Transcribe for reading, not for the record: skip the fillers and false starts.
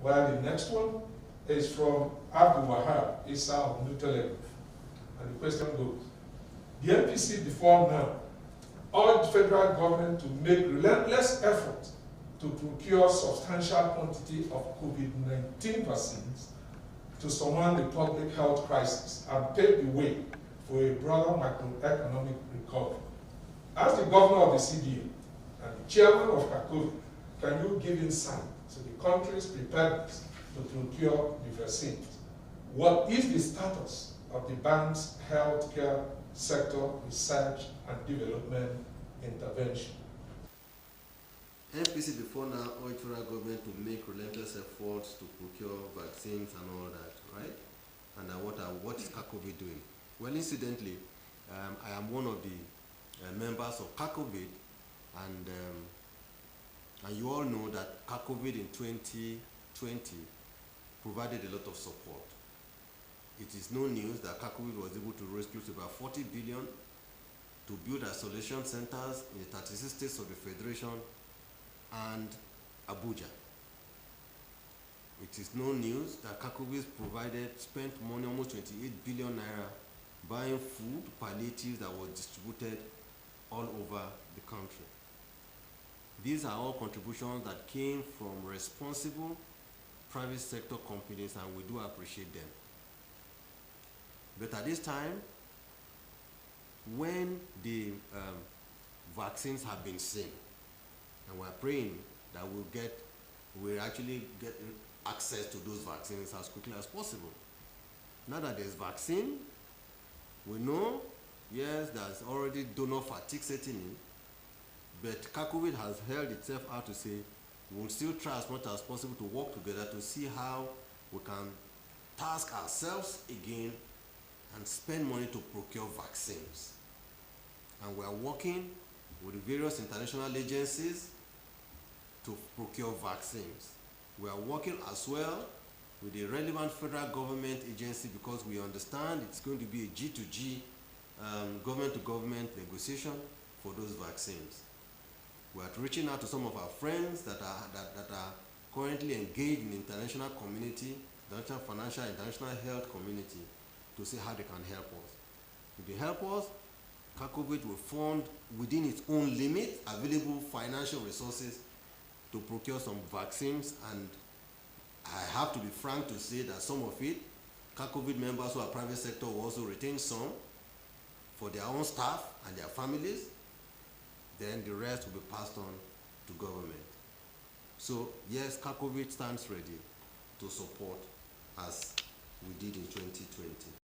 While the next one is from Abdul Wahab Isa of New Telegraph. And the question goes, the NPC before now urged the federal government to make relentless efforts to procure substantial quantity of COVID-19 vaccines to surmount the public health crisis and pave the way for a broader macroeconomic recovery. As the governor of the CBN and the chairman of CACOVID, can you give insight to the country's preparedness to procure the vaccines? What is the status of the bank's healthcare sector research and development intervention? NPC before now urged federal government to make relentless efforts to procure vaccines and all that, right? And what is CACOVID doing? Well, incidentally, I am one of the members of CACOVID, and you all know that CACOVID in 2020 provided a lot of support. It is no news that CACOVID was able to raise close to about 40 billion to build isolation centers in the 36 states of the Federation and Abuja. It is no news that CACOVID spent money, almost 28 billion naira, buying food, palliatives that were distributed all over the country. These are all contributions that came from responsible private sector companies, and we do appreciate them. But at this time, when the vaccines have been seen, and we're praying that we'll actually get access to those vaccines as quickly as possible. Now that there's vaccine, we know, yes, there's already donor fatigue setting in, but CACOVID has held itself out to say we'll still try as much as possible to work together to see how we can task ourselves again and spend money to procure vaccines. And we are working with the various international agencies to procure vaccines. We are working as well with the relevant federal government agency because we understand it's going to be a G2G, government-to-government negotiation for those vaccines. We are reaching out to some of our friends that are currently engaged in the international community, international financial, international health community, to see how they can help us. If they help us, CACOVID will fund within its own limit available financial resources to procure some vaccines, and I have to be frank to say that some of it, CACOVID members who are private sector will also retain some for their own staff and their families, then the rest will be passed on to government. So yes, CACOVID stands ready to support as we did in 2020.